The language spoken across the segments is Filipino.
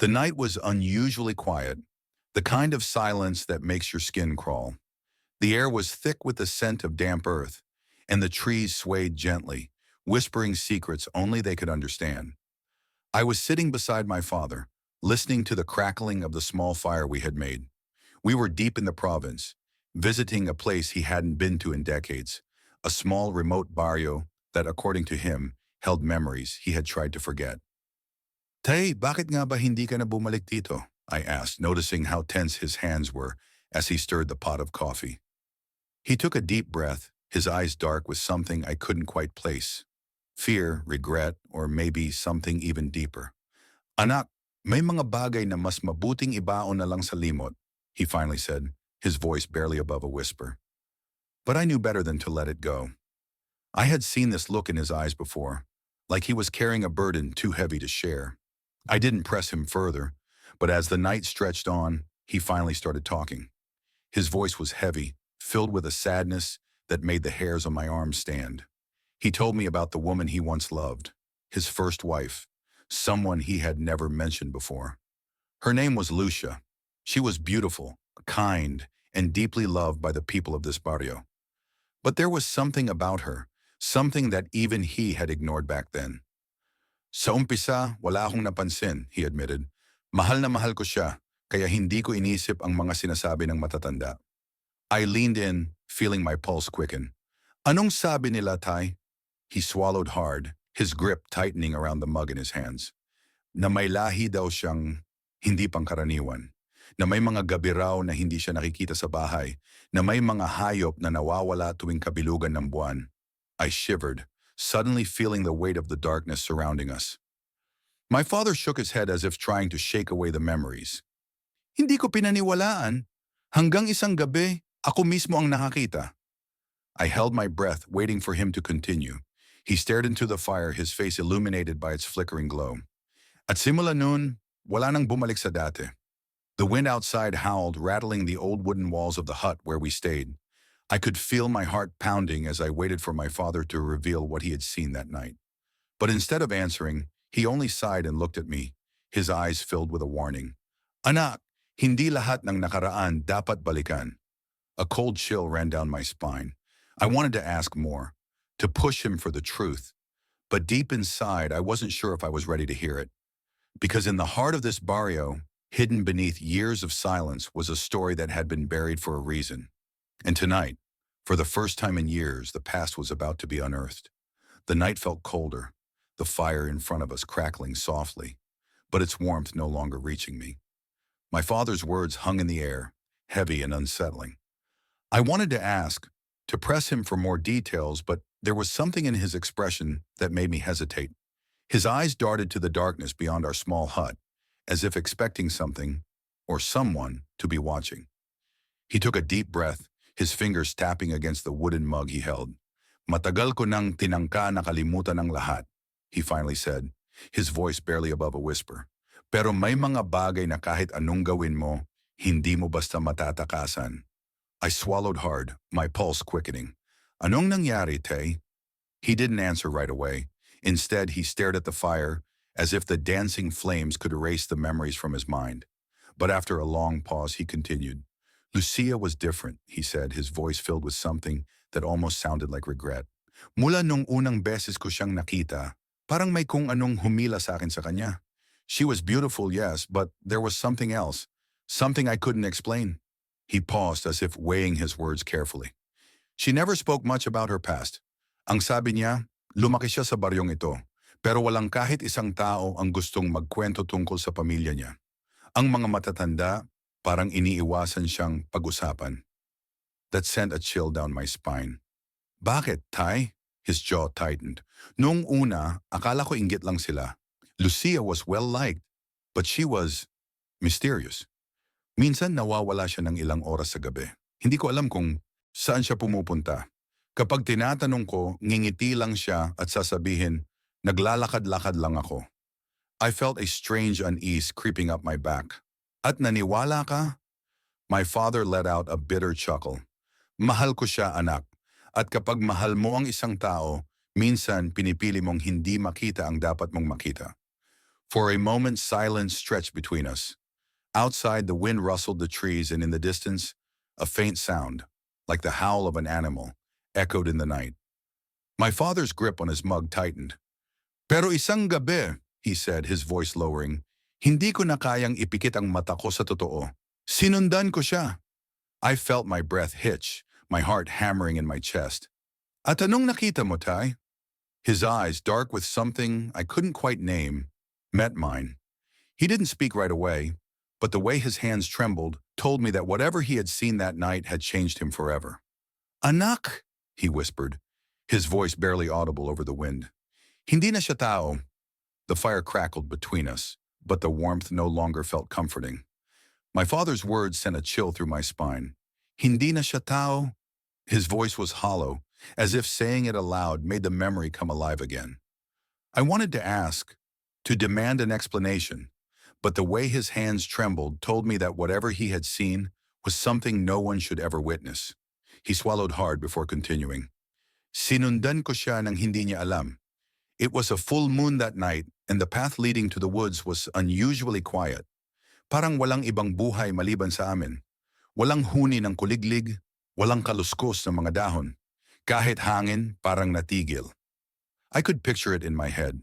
The night was unusually quiet, the kind of silence that makes your skin crawl. The air was thick with the scent of damp earth, and the trees swayed gently, whispering secrets only they could understand. I was sitting beside my father, listening to the crackling of the small fire we had made. We were deep in the province, visiting a place he hadn't been to in decades, a small remote barrio that, according to him, held memories he had tried to forget. Tay, bakit nga ba hindi ka na bumalik dito? I asked, noticing how tense his hands were as he stirred the pot of coffee. He took a deep breath, his eyes dark with something I couldn't quite place. Fear, regret, or maybe something even deeper. Anak, may mga bagay na mas mabuting ibaon na lang sa limot, he finally said, his voice barely above a whisper. But I knew better than to let it go. I had seen this look in his eyes before, like he was carrying a burden too heavy to share. I didn't press him further, but as the night stretched on, he finally started talking. His voice was heavy, filled with a sadness that made the hairs on my arms stand. He told me about the woman he once loved, his first wife, someone he had never mentioned before. Her name was Lucia. She was beautiful, kind, and deeply loved by the people of this barrio. But there was something about her, something that even he had ignored back then. Sa umpisa, wala akong napansin, he admitted. Mahal na mahal ko siya, kaya hindi ko inisip ang mga sinasabi ng matatanda. I leaned in, feeling my pulse quicken. Anong sabi nila, Tay? He swallowed hard, his grip tightening around the mug in his hands. Na may lahi daw siyang hindi pangkaraniwan. Na may mga gabi raw na hindi siya nakikita sa bahay. Na may mga hayop na nawawala tuwing kabilugan ng buwan. I shivered, suddenly feeling the weight of the darkness surrounding us. My father shook his head as if trying to shake away the memories. Hindi ko pinaniwalaan. Hanggang isang gabi, ako mismo ang nakakita. I held my breath, waiting for him to continue. He stared into the fire, his face illuminated by its flickering glow. At simula noon, wala nang bumalik sa dati. The wind outside howled, rattling the old wooden walls of the hut where we stayed. I could feel my heart pounding as I waited for my father to reveal what he had seen that night. But instead of answering, he only sighed and looked at me, his eyes filled with a warning. Anak, hindi lahat ng nakaraan dapat balikan. A cold chill ran down my spine. I wanted to ask more, to push him for the truth. But deep inside, I wasn't sure if I was ready to hear it. Because in the heart of this barrio, hidden beneath years of silence, was a story that had been buried for a reason. And tonight, for the first time in years, the past was about to be unearthed. The night felt colder, the fire in front of us crackling softly, but its warmth no longer reaching me. My father's words hung in the air, heavy and unsettling. I wanted to ask, to press him for more details, but there was something in his expression that made me hesitate. His eyes darted to the darkness beyond our small hut, as if expecting something, or someone, to be watching. He took a deep breath, his fingers tapping against the wooden mug he held. Matagal ko nang tinangka na kalimutan ang lahat, he finally said, his voice barely above a whisper. Pero may mga bagay na kahit anong gawin mo, hindi mo basta matatakasan. I swallowed hard, my pulse quickening. Anong nangyari, Tay? He didn't answer right away. Instead, he stared at the fire, as if the dancing flames could erase the memories from his mind. But after a long pause, he continued. Lucia was different, he said, his voice filled with something that almost sounded like regret. Mula nung unang beses ko siyang nakita, parang may kung anong humila sa akin sa kanya. She was beautiful, yes, but there was something else, something I couldn't explain. He paused as if weighing his words carefully. She never spoke much about her past. Ang sabi niya, lumaki siya sa baryong ito, pero walang kahit isang tao ang gustong magkwento tungkol sa pamilya niya. Ang mga matatanda, parang iniiwasan siyang pag-usapan. That sent a chill down my spine. Bakit, Tay? His jaw tightened. Noong una, akala ko inggit lang sila. Lucia was well-liked, but she was mysterious. Minsan nawawala siya ng ilang oras sa gabi. Hindi ko alam kung saan siya pumupunta. Kapag tinatanong ko, ngingiti lang siya at sasabihin, naglalakad-lakad lang ako. I felt a strange unease creeping up my back. At naniwala ka? My father let out a bitter chuckle. Mahal ko siya, anak. At kapag mahal mo ang isang tao, minsan pinipili mong hindi makita ang dapat mong makita. For a moment, silence stretched between us. Outside, the wind rustled the trees, and in the distance, a faint sound, like the howl of an animal, echoed in the night. My father's grip on his mug tightened. Pero isang gabi, he said, his voice lowering, hindi ko na kayang ipikit ang mata ko sa totoo. Sinundan ko siya. I felt my breath hitch, my heart hammering in my chest. At anong nakita mo, Tay? His eyes, dark with something I couldn't quite name, met mine. He didn't speak right away, but the way his hands trembled told me that whatever he had seen that night had changed him forever. Anak, he whispered, his voice barely audible over the wind. Hindi na siya tao. The fire crackled between us, but the warmth no longer felt comforting. My father's words sent a chill through my spine. Hindi na siya tao. His voice was hollow, as if saying it aloud made the memory come alive again. I wanted to ask, to demand an explanation, but the way his hands trembled told me that whatever he had seen was something no one should ever witness. He swallowed hard before continuing. Sinundan ko siya nang hindi niya alam. It was a full moon that night, and the path leading to the woods was unusually quiet. Parang walang ibang buhay maliban sa amin. Walang huni ng kuliglig, walang kaluskos ng mga dahon. Kahit hangin, parang natigil. I could picture it in my head.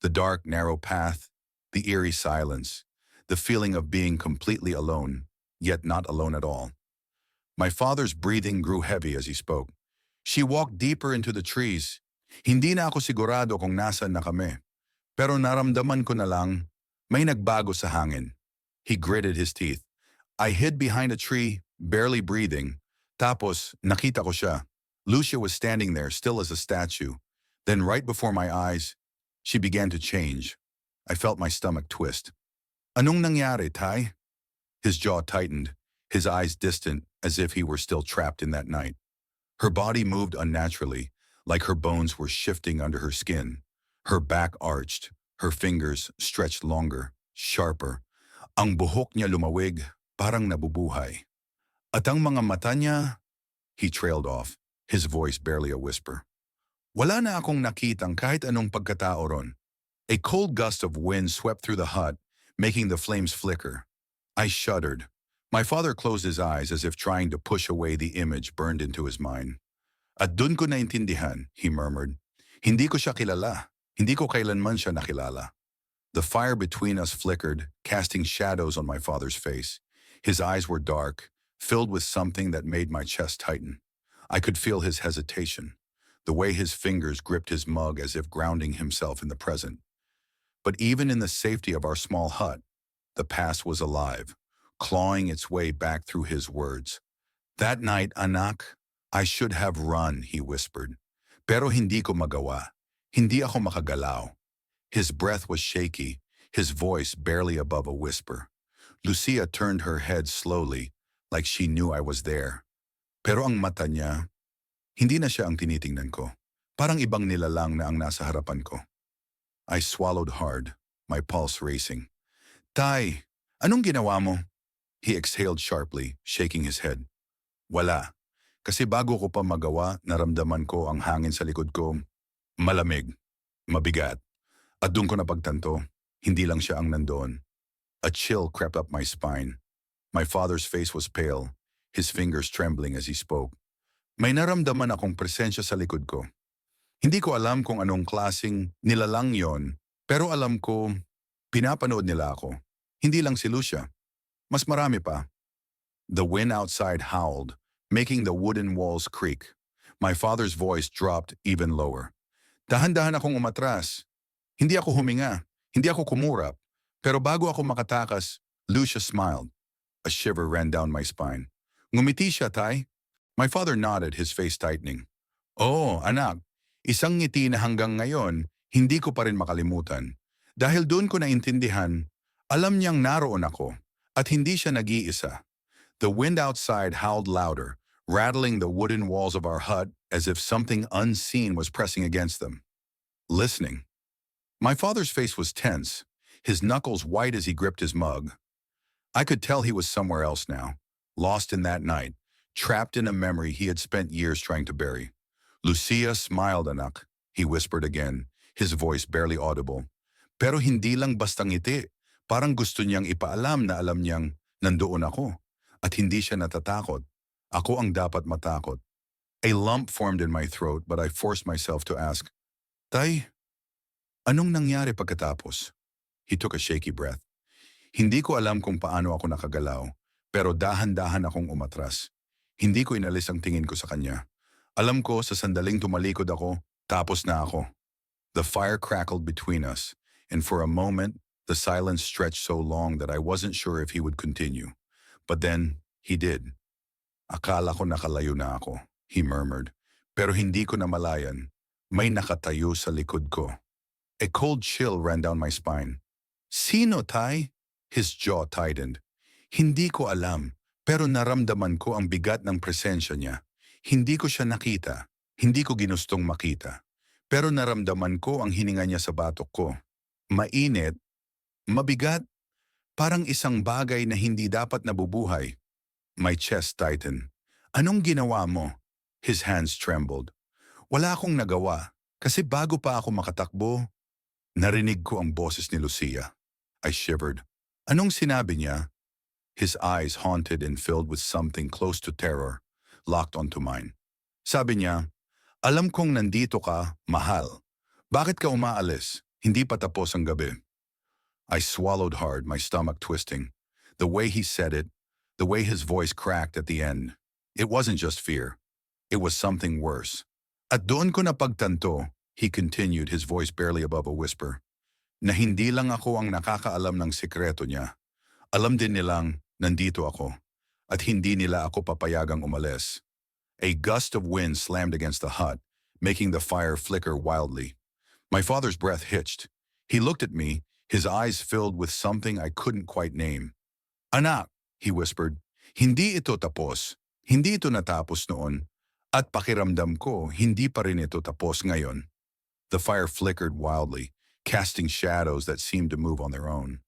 The dark, narrow path, the eerie silence, the feeling of being completely alone, yet not alone at all. My father's breathing grew heavy as he spoke. She walked deeper into the trees. Hindi na ako sigurado kung nasaan na kami. Pero naramdaman ko na lang, may nagbago sa hangin. He gritted his teeth. I hid behind a tree, barely breathing. Tapos, nakita ko siya. Lucia was standing there, still as a statue. Then right before my eyes, she began to change. I felt my stomach twist. Anong nangyari, Tay? His jaw tightened, his eyes distant, as if he were still trapped in that night. Her body moved unnaturally, like her bones were shifting under her skin. Her back arched, her fingers stretched longer, sharper. Ang buhok niya lumawig, parang nabubuhay. At ang mga mata niya, he trailed off, his voice barely a whisper. Wala na akong nakitang kahit anong pagkatao ron. A cold gust of wind swept through the hut, making the flames flicker. I shuddered. My father closed his eyes as if trying to push away the image burned into his mind. At dun ko naintindihan, he murmured. Hindi ko siya kilala. Hindi ko kailanman siya nakilala. The fire between us flickered, casting shadows on my father's face. His eyes were dark, filled with something that made my chest tighten. I could feel his hesitation, the way his fingers gripped his mug as if grounding himself in the present. But even in the safety of our small hut, the past was alive, clawing its way back through his words. That night, anak, I should have run, he whispered. Pero hindi ko magawa. Hindi ako makagalaw. His breath was shaky, his voice barely above a whisper. Lucia turned her head slowly, like she knew I was there. Pero ang mata niya, hindi na siya ang tinitingnan ko. Parang ibang nilalang na ang nasa harapan ko. I swallowed hard, my pulse racing. Tay, anong ginawa mo? He exhaled sharply, shaking his head. Wala. Kasi bago ko pa magawa, naramdaman ko ang hangin sa likod ko. Malamig, mabigat. At doon ko napagtanto, hindi lang siya ang nandoon. A chill crept up my spine. My father's face was pale, his fingers trembling as he spoke. May naramdaman akong presensya sa likod ko. Hindi ko alam kung anong klaseng nilalang yon, pero alam ko, pinapanood nila ako. Hindi lang si Lucia. Mas marami pa. The wind outside howled, making the wooden walls creak. My father's voice dropped even lower. Dahan-dahan akong umatras. Hindi ako huminga. Hindi ako kumurap. Pero bago ako makatakas, Lucia smiled. A shiver ran down my spine. Ngumiti siya, Tay. My father nodded, his face tightening. Oh, anak, isang ngiti na hanggang ngayon, hindi ko pa rin makalimutan. Dahil doon ko naintindihan, alam niyang naroon ako, at hindi siya nag-iisa. The wind outside howled louder, rattling the wooden walls of our hut as if something unseen was pressing against them. Listening. My father's face was tense, his knuckles white as he gripped his mug. I could tell he was somewhere else now, lost in that night, trapped in a memory he had spent years trying to bury. Lucia smiled, anak, he whispered again, his voice barely audible. Pero hindi lang basta ngiti. Parang gusto niyang ipaalam na alam niyang nandoon ako. At hindi siya natatakot. Ako ang dapat matakot. A lump formed in my throat but I forced myself to ask, Tay, anong nangyari pagkatapos? He took a shaky breath. Hindi ko alam kung paano ako nakagalaw, pero dahan-dahan akong umatras. Hindi ko inalis ang tingin ko sa kanya. Alam ko sa sandaling tumalikod ako, tapos na ako. The fire crackled between us, and for a moment, the silence stretched so long that I wasn't sure if he would continue. But then, he did. Akala ko nakalayo na ako, he murmured. Pero hindi ko namalayan. May nakatayo sa likod ko. A cold chill ran down my spine. Sino, Tay? His jaw tightened. Hindi ko alam, pero naramdaman ko ang bigat ng presensya niya. Hindi ko siya nakita. Hindi ko ginustong makita. Pero naramdaman ko ang hininga niya sa batok ko. Mainit, mabigat, parang isang bagay na hindi dapat nabubuhay. My chest tightened. Anong ginawa mo? His hands trembled. Wala akong nagawa, kasi bago pa ako makatakbo, narinig ko ang boses ni Lucia. I shivered. Anong sinabi niya? His eyes haunted and filled with something close to terror, locked onto mine. Sabi niya, alam kong nandito ka, mahal. Bakit ka umaalis? Hindi pa tapos ang gabi. I swallowed hard, my stomach twisting. The way he said it, the way his voice cracked at the end. It wasn't just fear. It was something worse. At doon ko napagtanto, he continued, his voice barely above a whisper, na hindi lang ako ang nakakaalam ng sikreto niya. Alam din nilang nandito ako, at hindi nila ako papayagang umalis. A gust of wind slammed against the hut, making the fire flicker wildly. My father's breath hitched. He looked at me, his eyes filled with something I couldn't quite name. Anak, he whispered, hindi ito tapos. Hindi ito natapos noon. At pakiramdam ko, hindi pa rin ito tapos ngayon. The fire flickered wildly, casting shadows that seemed to move on their own.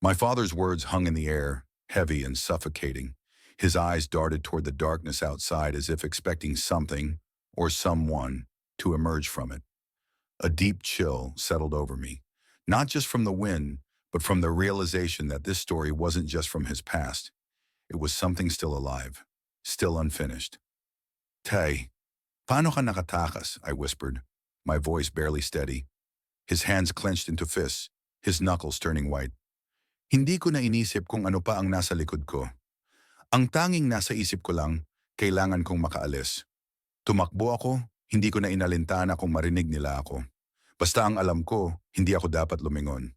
My father's words hung in the air, heavy and suffocating. His eyes darted toward the darkness outside as if expecting something, or someone, to emerge from it. A deep chill settled over me, not just from the wind, but from the realization that this story wasn't just from his past. It was something still alive, still unfinished. Tay, paano ka nakatakas? I whispered, my voice barely steady. His hands clenched into fists, his knuckles turning white. Hindi ko na inisip kung ano pa ang nasa likod ko. Ang tanging nasa isip ko lang, kailangan kong makaalis. Tumakbo ako, hindi ko na inalintana kung marinig nila ako. Basta ang alam ko, hindi ako dapat lumingon.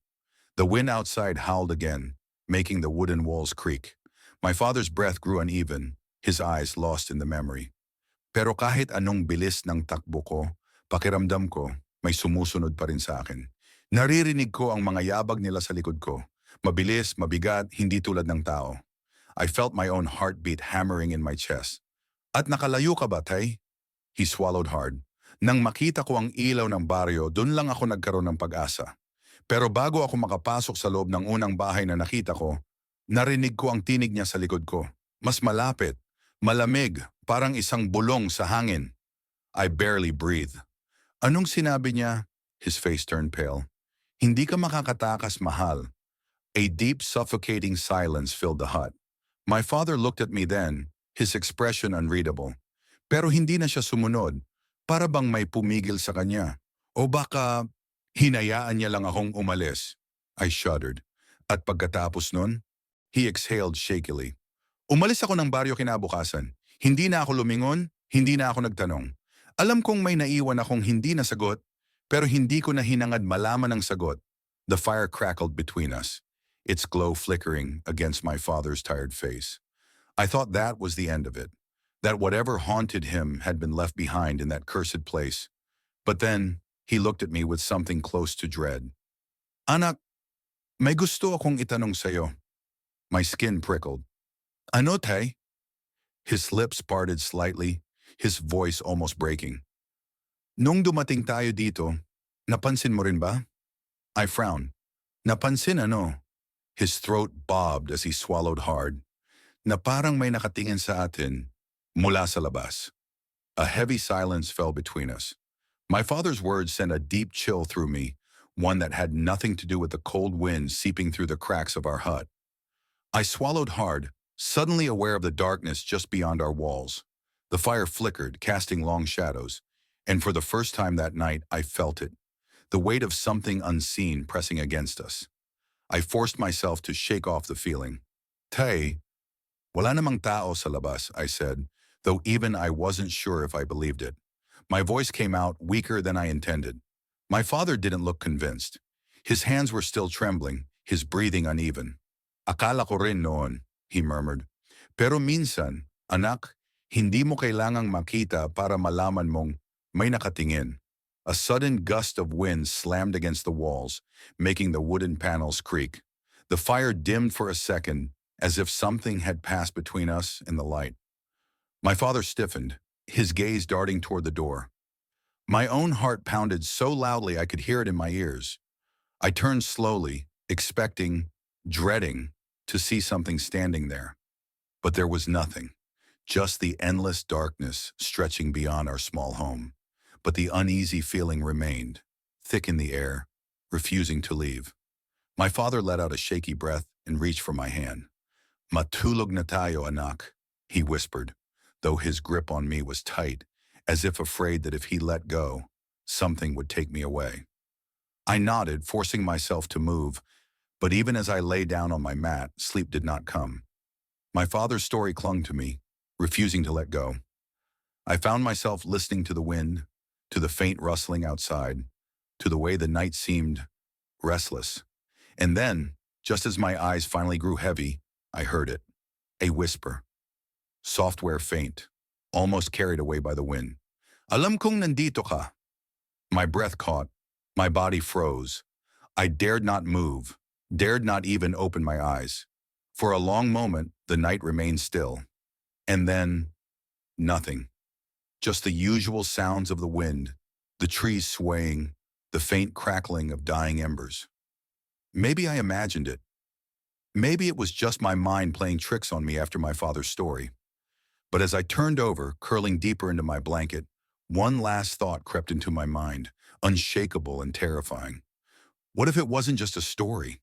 The wind outside howled again, making the wooden walls creak. My father's breath grew uneven, his eyes lost in the memory. Pero kahit anong bilis ng takbo ko, pakiramdam ko, may sumusunod pa rin sa akin. Naririnig ko ang mga yabag nila sa likod ko. Mabilis, mabigat, hindi tulad ng tao. I felt my own heartbeat hammering in my chest. At nakalayo ka ba, Tay? He swallowed hard. Nang makita ko ang ilaw ng baryo, dun lang ako nagkaroon ng pag-asa. Pero bago ako makapasok sa loob ng unang bahay na nakita ko, narinig ko ang tinig niya sa likod ko. Mas malapit, malamig, parang isang bulong sa hangin. I barely breathed. Anong sinabi niya? His face turned pale. Hindi ka makakatakas, mahal. A deep, suffocating silence filled the hut. My father looked at me then, his expression unreadable. Pero hindi na siya sumunod, para bang may pumigil sa kanya. O baka, hinayaan niya lang akong umalis. I shuddered. At pagkatapos nun, he exhaled shakily. Umalis ako ng baryo kinabukasan. Hindi na ako lumingon, hindi na ako nagtanong. Alam kong may naiwan akong hindi nasagot, pero hindi ko na hinangad malaman ang sagot. The fire crackled between us, its glow flickering against my father's tired face. I thought that was the end of it, that whatever haunted him had been left behind in that cursed place. But then, he looked at me with something close to dread. Anak, may gusto akong itanong sa'yo. My skin prickled. Ano, Tay? His lips parted slightly, his voice almost breaking. Nung dumating tayo dito, napansin mo rin ba? I frowned. Napansin ano? His throat bobbed as he swallowed hard, na parang may nakatingin sa atin mula sa labas. A heavy silence fell between us. My father's words sent a deep chill through me, one that had nothing to do with the cold wind seeping through the cracks of our hut. I swallowed hard, suddenly aware of the darkness just beyond our walls. The fire flickered, casting long shadows, and for the first time that night, I felt it, the weight of something unseen pressing against us. I forced myself to shake off the feeling. Tay, wala namang tao sa labas, I said, though even I wasn't sure if I believed it. My voice came out weaker than I intended. My father didn't look convinced. His hands were still trembling, his breathing uneven. Akala ko rin noon, he murmured. Pero minsan, anak, hindi mo kailangang makita para malaman mong may nakatingin. A sudden gust of wind slammed against the walls, making the wooden panels creak. The fire dimmed for a second, as if something had passed between us and the light. My father stiffened, his gaze darting toward the door. My own heart pounded so loudly I could hear it in my ears. I turned slowly, expecting, dreading, to see something standing there. But there was nothing, just the endless darkness stretching beyond our small home. But the uneasy feeling remained, thick in the air, refusing to leave. My father let out a shaky breath and reached for my hand. Matulog na tayo, anak, he whispered, though his grip on me was tight, as if afraid that if he let go, something would take me away. I nodded, forcing myself to move, but even as I lay down on my mat, sleep did not come. My father's story clung to me, refusing to let go. I found myself listening to the wind, to the faint rustling outside, to the way the night seemed restless. And then, just as my eyes finally grew heavy, I heard it. A whisper. Software faint, almost carried away by the wind. Alam kong nandito ka. My breath caught. My body froze. I dared not move, dared not even open my eyes. For a long moment, the night remained still. And then, nothing. Just the usual sounds of the wind, the trees swaying, the faint crackling of dying embers. Maybe I imagined it. Maybe it was just my mind playing tricks on me after my father's story. But as I turned over, curling deeper into my blanket, one last thought crept into my mind, unshakable and terrifying. What if it wasn't just a story?